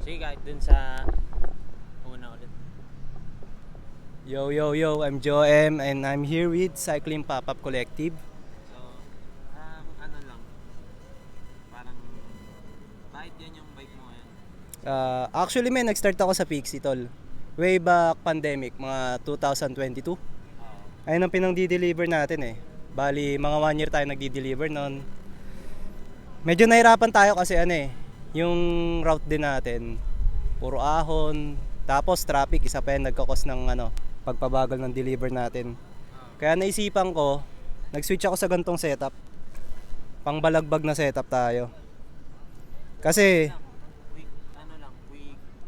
Sige, kahit dun sa una ulit. Yo, yo, yo, I'm Joem and I'm here with Cycling Pop-Up Collective. So, ano lang, parang, bakit yan yung bike mo ngayon? Actually, nag-start ako sa Pixie, tol. Way back pandemic, mga 2022. Ayun ang pinang-deliver natin eh. Bali, mga 1 year tayo nagdi-deliver noon. Medyo nahirapan tayo kasi yung route din natin, puro ahon. Tapos traffic, isa pa yan nagkakos ng pagpabagal ng deliver natin. Kaya naisipan ko, nag-switch ako sa gantong setup. Pangbalagbag na setup tayo. Kasi Quick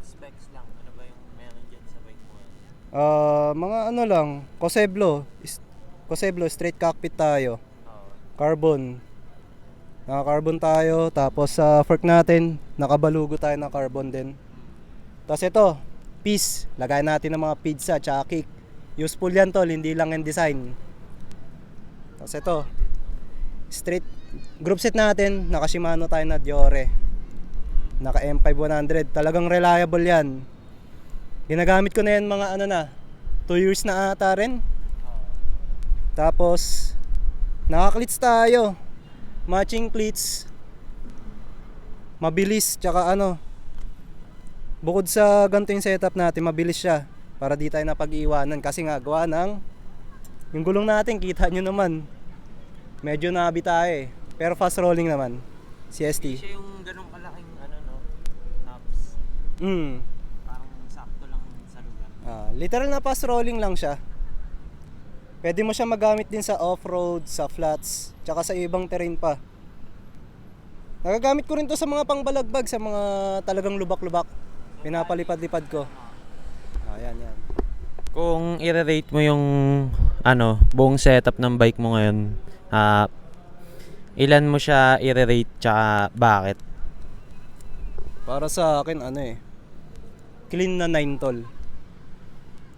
specs lang. Ano ba yung meron dyan sa bike mo ngayon? mga Coseblo straight cockpit tayo. Carbon. Naka-carbon tayo, tapos sa fork natin, nakabalugo tayo ng carbon din. Tapos ito, piece, lagay natin ng mga pizza at kick. Useful yan tol, hindi lang yung design. Tapos ito, straight group set natin, naka Shimano tayo na Diore. Naka M5100, talagang reliable yan. Ginagamit ko na yan mga 2 years na ata rin. Tapos, naka-cleats tayo. Matching cleats. Mabilis, tsaka bukod sa ganito yung setup natin, mabilis siya. Para di tayo napag-iwanan. Kasi nga, gawa ng yung gulong natin, kita nyo naman. Medyo nabi tayo eh. Pero fast rolling naman. CST. Siya yung ganong kalaking, knobs. Parang sakto lang sa lugar. Literal na fast rolling lang siya. Pwede mo siya magamit din sa off-road, sa flats, tsaka sa ibang terrain pa. Nagagamit ko rin to sa mga pangbalagbag, sa mga talagang lubak-lubak. Pinapalipad-lipad ko. Yan. Kung i-rate mo yung buong setup ng bike mo ngayon, ilan mo siya i-rate tsaka bakit? Para sa akin, clean na 9 tol.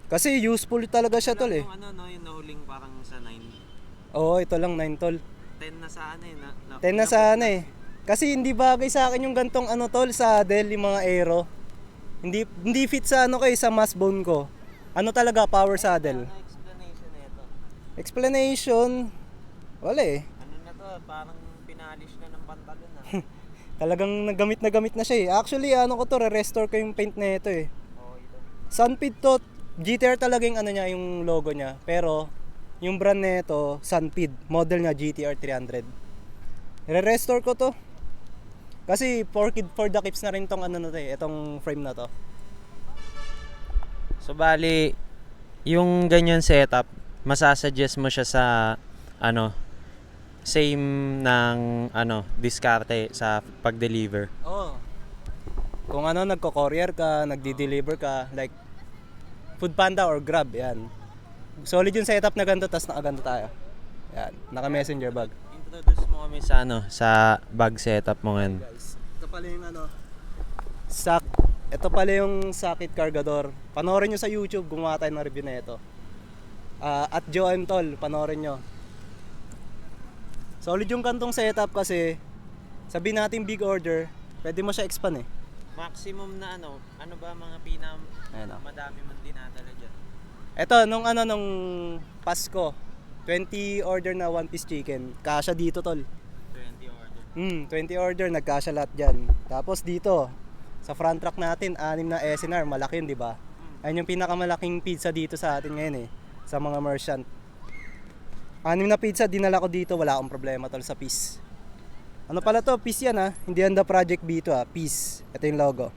Kasi useful talaga siya tol eh. Yung nahuling parang sa 9. Oo, ito lang 9 tol. 10 na sa 10 na sa Kasi hindi bagay sa akin yung gantong tol, saddle, yung mga aero. Hindi fit sa sa mass bone ko. Talaga, power saddle. Explanation nito? Explanation, wala eh. Na to, parang pinalish na ng pantalon Talagang nagamit na siya eh. Actually, ko to, re-restore ko yung paint na ito eh. ito. Sunpid to, GTR talaga yung niya, yung logo niya. Pero, yung brand na ito, Sunpid, model niya GTR 300. Re-restore ko to. Kasi for the keeps na rin tong itong frame na to. So bali, yung ganyan setup, masasuggest mo siya sa same ng diskarte sa pag-deliver. Oo. Kung nagko-courier ka, nagdi-deliver ka, like Food Panda or Grab, yan. Solid yung setup na ganito, tas nakaganto tayo. Yan, naka-messenger bag. Introduce mo kami sa sa bag setup mo ngayon. Guys, ito pala yung ito pala yung Sakit Cargador. Panoorin nyo sa YouTube, gumawa tayo ng review na ito. At Joem tol, panoorin nyo. Solid yung kantong setup kasi sabihin natin big order, pwede mo siya expand eh. Maximum na ano ba mga madami man dinadala dyan? Ito, nung Pasko, 20 order na 1 piece chicken, kasya dito tol. 20 order. 20 order, nagkasya lahat dyan. Tapos dito, sa front rack natin, 6 na SNR, malaki yun, di ba? Ayun yung pinakamalaking pizza dito sa atin ngayon eh, sa mga merchant. 6 na pizza, dinala ko dito, wala akong problema tol sa piece. Ano pala to? Piece yan hindi yan the Project B to Piece. Ito yung logo.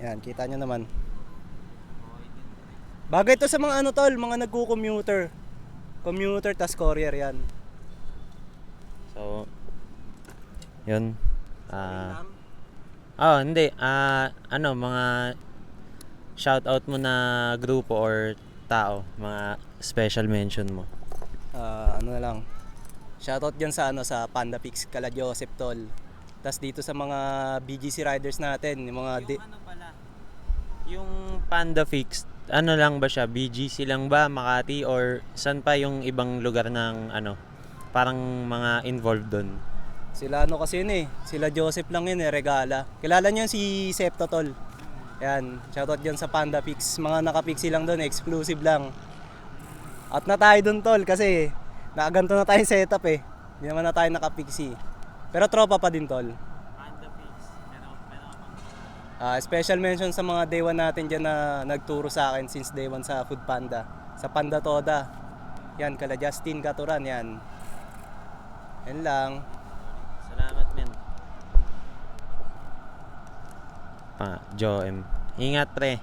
Yan, kita nyo naman. Bagay to sa mga tol, mga nagko-commuter. Commuter tas courier yan. So, yun. Hindi. Mga shoutout mo na grupo or tao, mga special mention mo. Na lang. Shoutout dyan sa sa Panda Pix, Kala Joseph tol. Tas dito sa mga BGC riders natin, yung mga yung Panda Fix, lang ba siya? BGC lang ba? Makati? Or saan pa yung ibang lugar ng parang mga involved doon? Sila kasi sila Joseph lang yun Regala. Kilala niyo si Septo tol. Yan, shoutout dyan sa Panda Pix. Mga naka-pixie lang doon, exclusive lang. At na tayo doon tol kasi nakaganto na tayong setup eh. Hindi naman na tayo naka-pixie. Pero tropa pa din tol. Panda Pix. Special mention sa mga day one natin dyan na nagturo sa akin since day one sa Food Panda. Sa Panda Toda. Yan, kala Justin Caturan yan. Yan lang. Salamat, men. Joem. Ingat, pre.